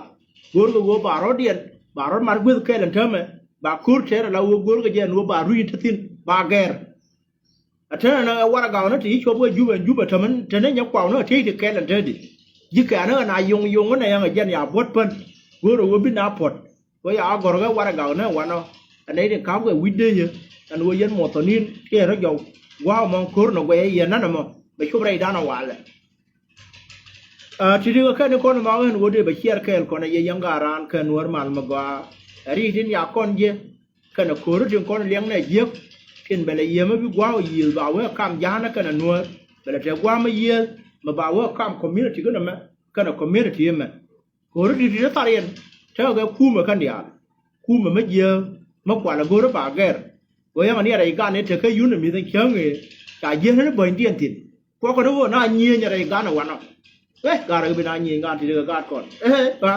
go ba ro dien ba ro mar gwe ke le terme ba kur tere la wo gor ga jen wo ba ru tin ba ger atana na wara ga na ti cho bo juba tamen tane nya kwa no ti ke lan tedi jika na na yung na yang jen ya bot pen gor wo bi na pot ko ya gor ga wara ga na wano anai de kam ga widde ye an wo yen mo tonin ke ro jo wa mon kur no ga ye na mo be chu rai da na wala ti ri ga ne ko ma ga wo de be chiar kel ko na ye yang ga ran ka nuar mal ma ga ari tin ya kon je kana koro tin kon liang na je tin bele ye ma bi gwa yi ba wa kam ja na kana nuar bele te gwa ma ye ma ba wa kam community ga na kana community ma koro ti ti ta ren ta ga ku ma kan ya ku ma je ma kwa la goro ba ger go ya ma ni ara ga ne te ka yu na mi tan kyang e ka je na ba ndien tin ko ko no na nye nya ra ga na wa no ga ra bi na nye ga ti ga kon ba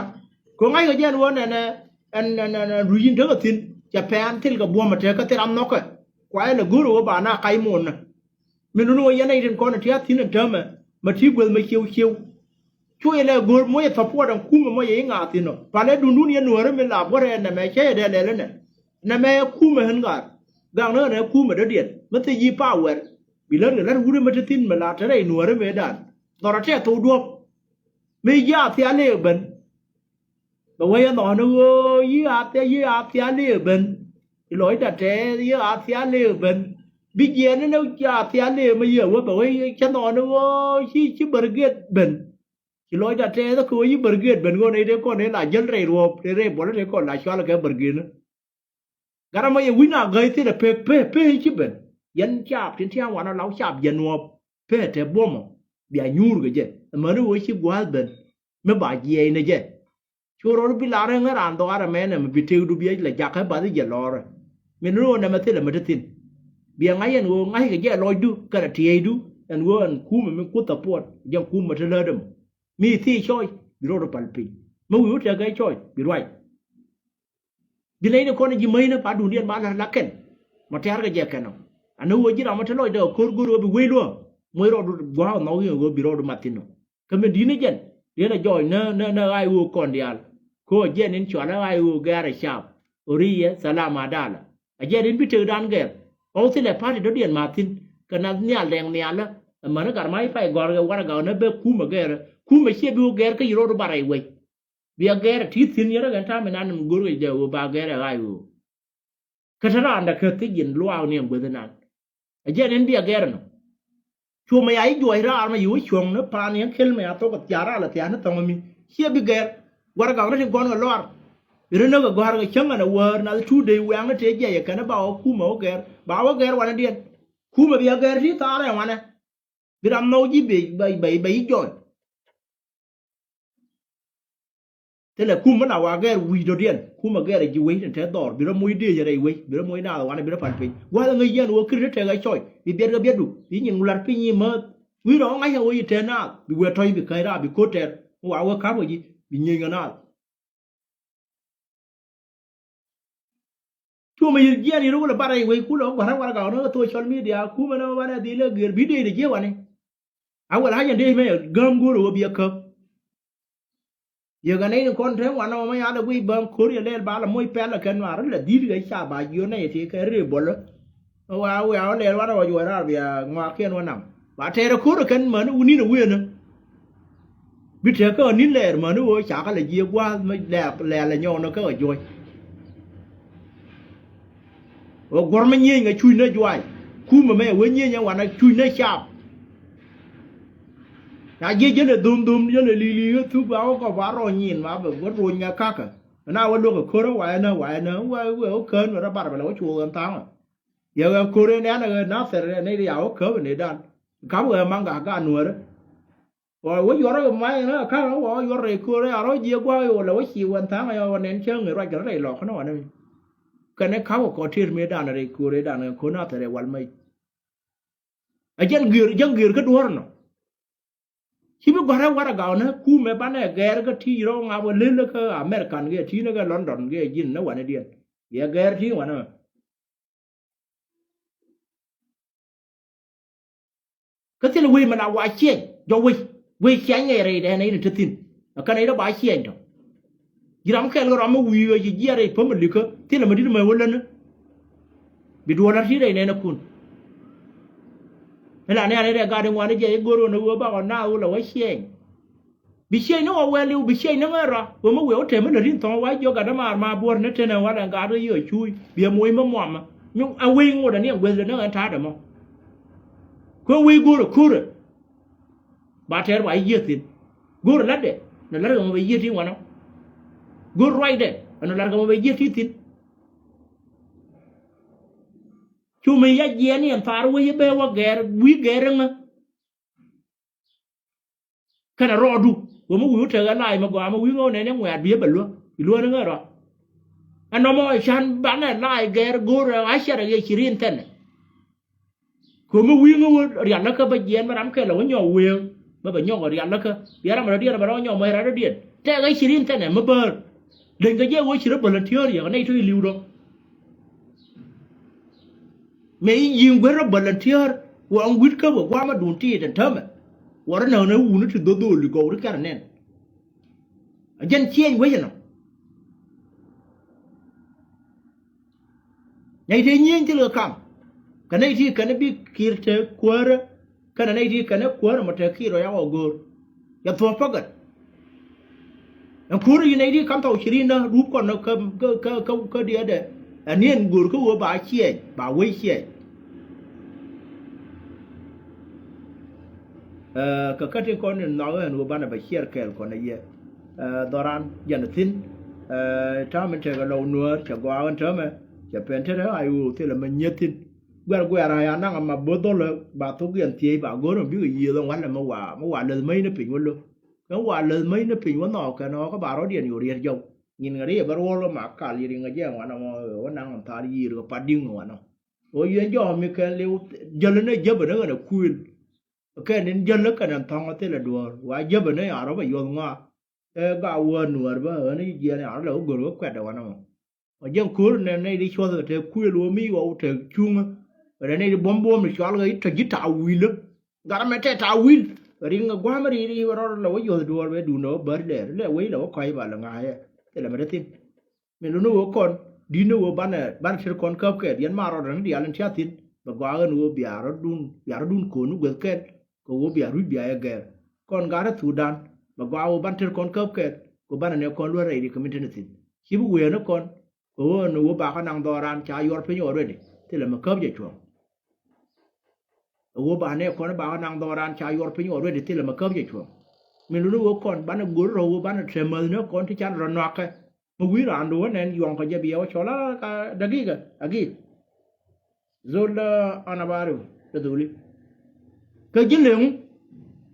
ko ngai ga je no na an ruin daga tin Japan til ga bua mate ka tiram no ka kwa la guru ba na kai mon na minu no yana idin ko na tia tin tama ma ti gwel ma kiu chu ele gur mo ya tapo dan kuma mo ye nga tin no pa le dun dun ye no re me la bo re na me che de le na me kuma hen ga gang no na kuma de dien ma ti yi pa wer bi le le ru ma tin ma la tare no re me dan do ra te to do me ya ti ale ben bà quay nó nó yi áp thia bên lối đặt trẻ yi áp thia bên bây giờ nó áp thia mà giờ quá bà quay cho nó chi burger bên chỉ lối đặt trẻ nó cứ yi burger bên con này là dân rầy ruột rầy bỏ nó con là cho là cái burger nữa gara mà win à gây thế là pe chi bên dân chạp trên theo mà nó láo chạp dân ruột pe thế bom bị nhur cái gì mà nó chi quá bên mới bà gì này chứ churo bi la re ngara ndo ara mena bi te du bi la jakha ba de lore min ro na matela matatin bi ngayen wo ngai ga je loy du kara tie du en wo an kuma min ku tapot jam kuma matela dem mi ti choy bi ro palpi mo wu te ga choy bi roi bi le ne ko ne ji mai na pa du ndien ma la ken ma te ar ga je keno anu wo ji ra matelo de ko guru bi we lo moi ro gwa no yo go biro do matino kame dine jen dina joy na ai wo kondial ko jen in chwana ai wo gare sharp oriye salama dala a jen in bitu dan ger o sile party do dien matin kana nya leng nya la mana gar mai fai gor ga wara ga na be kuma ger kuma che bi ger ka yiro do barai we bi ger ti tin yara ga ta menan guru je wo ba ger ai wo katara anda ka tigin luwa ne gwedan a jen in bi ger no chua mày ấy đuổi ra mà yếu chuồng nó pa này khel mày to cái chả là thế nó tông mình chia bị ghét qua cái nó thì con cái loa rồi nó cái qua cái chân là word nó chú đi quen nó thế vậy cái nó bảo khu mẫu ghét bảo ghét qua nó điên khu mà bây giờ ghét gì ta đây mà nè bây giờ nó chỉ bị rồi thế là khu mà nào qua ghét quỳ đồ điên khu mà ghét là chỉ quỳ thế đỏ bây giờ mũi đi giờ đây quỳ bây giờ mũi nào là bây giờ phản phi qua là người dân nó cứ thế cái choi bị biết cái biết đủ bị nhìn lật phi như mơ quý đó ngay hồi thế nào bị quẹt thôi bị cây ra bị cốt chết qua qua khác rồi gì bị nhìn cái nào chú mày dân thì nó là ba đây quỳ khu đó qua cái nó tôi social media khu mà nó ba đây thì là người bị đi để gì vậy này à qua là dân đi mấy gom guru rồi bị cướp giờ cái này con thấy ngoan nó mới ăn được quý bơm khối lên ba là môi pe là cái nó rất là đi cái xa bà dưới này thì cái rì bol đó wow lên quá rồi ra vì ngoa kia nó nằm bà thế nó khối được cái mà nó uốn nó uốn nữa biết thế cái nín lẻ mà nó uốn chả cái là gì qua lẻ là nhau nó cái ở rồi còn mấy người chui nó rồi khu mà mấy uốn như nhau ngoan nó chui nó chạp à giờ là đùm giờ là lì cái thứ báo có vá rồi nhìn màแบบว่าrồi nhà khác à nàoว่าลูกก็โคตรไหวนะว่าเคินว่าระบาดไปแล้วชัวร์กันทั้งอ่ะเดี๋ยวโคตรเนี่ยนะน่าเสียในเดียวเคินในด้านเขาเออมังกะกันนัวเลยว่าอยู่อะไรไม่นะข้าวว่าอยู่อะไรโคตรอะไรเยอะกว่าแล้วว่าชิวกันทั้งไอ้วันนั้นเชิงอะไรกันอะไรหลอกเขาหน่อยนึงกันเนี่ยเขาก็ที่ไม่ด้านอะไรโคตรด้านคนน่าเสียวันไม่ไอ้ยังเกลือก็ด้วยเนาะkhi mà qua ra gạo nó cú mẹ bán này ghé cái thi rồi ngao vào lên cái American cái thi nó cái London cái gì nó quan điên ghé thi quan nó cái thứ là quy mà nào qua chiên do quy chiên ngày này đây này là tin cái này nó bãi chiên rồi chỉ làm cái nó làm mà quy cái gì đây phải mình liệt thế là mình đi mà quên lên nữa bị đuổi ra thi đây này nó cùn là này này cái ngoài này cái guru nó vừa bảo nào là cái xe bị xe nó ở lưu bị xe nó ra vừa mới quẹo thêm nó riêng thằng quái vô cả nó mà buồn nó trên này qua là cái đó vừa chui bia muối mà mỏm mà nhưng à quên ngồi này quên rồi nó ăn thả được không có quên guru bà thấy vậy gì thì guru lát đấy nó lát cái gì thì nó guru right đấy nó lát cái gì thì chú mày ya gì anh phá rồi ya bé wa ghé mà cái nào rồi đủ vừa mới uống trời lại mà qua mà uống ngon này nó ngoẹt bía bẩn luôn nó nghe rồi anh nó mọi chan bán này lại ghé go rồi ai sẽ là cái chirin tên này vừa mới uống riêng nó cơ bây giờ mà đám cái là nó nhỏ uống mà bây nhỏ riêng nó cơ bây giờ mà nó điên mà nó nhỏ mày ra nó điên thế cái chirin tên này mà bơ đừng cái gì uống chirin bẩn thiếu gì cái này thôi lưu đâu mấy dương với nó volunteer của ông quýt cơ vừa qua mà đồn chi đến thơm à của nó nó u nó thì đôi lì cầu nó cái này dân chiên với gì nào này thì nhiên chứ lừa cầm cái này thì cái này bị kia thế quá cái này thì cái này quá mà thế kia rồi áo gồ ya thua phát cái anh cuối rồi này thì cầm tàu chỉ nó rúp con nó cơ đi đấy anh nên gồ cái vừa bà chiên bà quay chiên cái thì con nói là bạn là phải share cái con này vậy doran dân tin cho mình chơi cái lâu nữa cho qua anh cho mình cho bên thế đó ai u thì là mình nhớ tin qua ra anh đang mà bớt đó là bà thuốc tiền thì bà gối nó biết cái gì luôn anh là mà quả lên mấy nó bình quân luôn nó quả lên mấy nó bình quân nọ cái nó có bà đó điện nhiều điện dầu nhìn cái đấy bà roll mà cả liền cái gì mà nó đang làm thà gì rồi bà điên mà nó ôi giờ cho mình cái liu giờ nó giờ bữa nó là quên cái nên dân nó cái thằng nó là đùa và giờ bên này ở đó bây giờ mà gạo quần nửa bữa ở đây giờ này ở đâu gửi có quẹt đâu anh mà dân cuối này đi cho thì khuya lúa mì vào thì chung ở đây đi bom thì cho cái thật dứt tàu quỳ lắm garamete ta wil ringa gwamari ri waro lo yo do we du no birthday le we lo ko ba la nga ye te la metin me lo no kon di no ban shir kon kap ke yen ma ro ran di alan chatin ba gwa no biaro dun ko nu gel ke ko wo biaru bia ya ge kon gara sudan ba gwa wo ban shir kon kap ke ko ban ne kon lo re di community tin ki bu we no kon ko wo no wo ba ka nang do ran cha yor pe yo re di te la ma kap je chuo wo ba ne kon ba nang do ran cha yor pe yo re di te la ma kap je chuo me lo no wo kon ban go ro wo ban tremal no kon ti chan ro no ke ma wi ran do nen yong ka je biya chola ka dagiga agi zol anabaru taduli ka jileng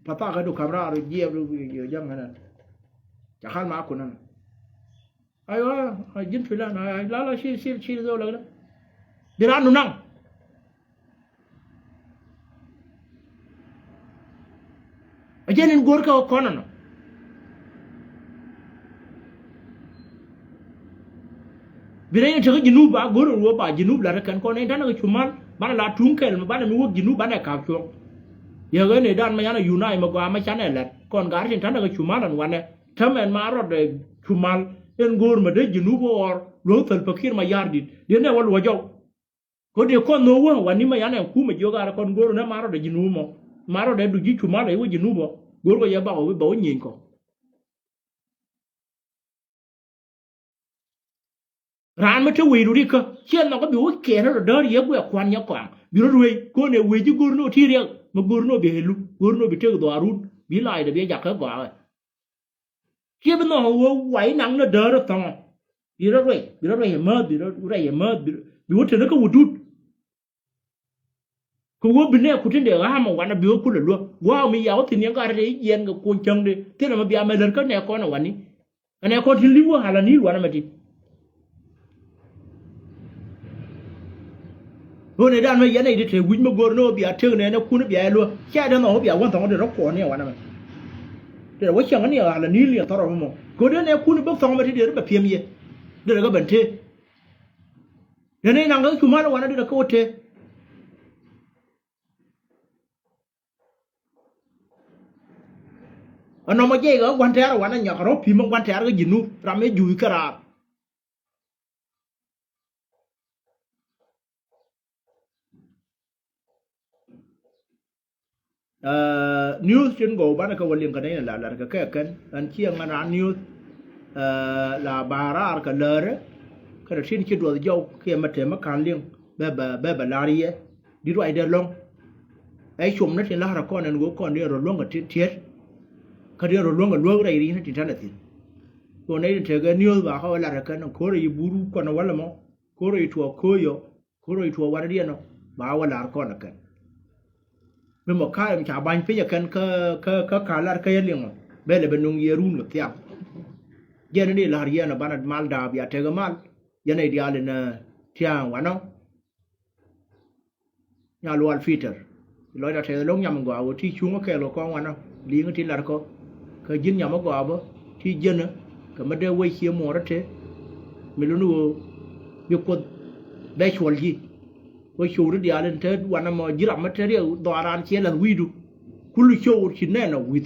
papa ka do kamra ro je ro jam hana ja hal ma kunan aywa jin filan la la shi zo la diranu nang ajenin gor ka konono birayin ta ginu ba goron ruwa ba jinu la kan ko ne dan ga chumal bana la tunkel ma bana mi wo jinu bana ka cho ya ga ne dan ma yana yunai ma gwa ma chane la kon gar tin tan ga chumal an wane tamen ma ro de chumal en gor ma de jinu bo or lo tal fakir ma yardi de ne wal wajo ko de kon no wo wani ma yana ku ma joga kon gor ne ma ro de jinu mo ma ro de du ji chumal e wo jinu bo gor ko ya ba o bo nyin ko ran ma te we ru ka chen no ko bi wo ke no do ye gwe kwan nya kwang bi ro we ko ne we ji gor no ti re ma gor no be helu gor no bi te do arun bi lai de be ja ka gwa ke bi no wo wai nang no do ro tong bi ro ye ma bi ro ye ma bi wo te no ko wudut ko wo bi ne ku te de ha ma wana bi wo ku le lo wa mi ya wo tin yang ga re yen ga kun chang de te no ma bi ma ler ka ne ko na wani ane ko tin li wo hala ni wana ma ti hone dan me yana ide te win ma gor no bi atel ne na ku ne bi ai lo cha da no bi a won tong de ro ko ne wa na me de wo chang ne ala ni li to ro mo ko de ne ku ne ba fong ma ti de ba piem ye de ga ban te ne ne nang ga ku ma wa na de ko te ano ma je ga wan te ra wa na nya ro pi mo wan te ra ga jinu ra me ju ka ra news trên go bana ka walin ka ne la ka kan an chiang an ran news la bara ka lere ka tin chi do jo ke ma te ma kan ling be lariye di ro ai de long ai chum na tin la ra ko nan go ko ne ro long ka tiet ka de ro long ka lo ra ri na tin tan tin ko ne te ga news ba ka la ra ka no ko ri buru ko na wala mo ko ri to ko yo ko ri to wa ri no ba wala ko na kan mình một cái mình chả bánh phía trên cái cả là cái gì mà bây giờ bên nông nghiệp run được theo giờ này là hiện là bán mal đào bị thế cái mal giờ này đi ăn là theo quá nó nhà luar filter lối ra thế lông nhầm quả thì chúng cái lỗ con quá nó liền cái là có cái dính nhầm quả bơ thì dính nữa cái mà đeo quay kia mua đó thế mình luôn luôn biết con bé chuột gì wo shuru di alen te wana mo jira materia do aran chela widu kullu show chinena with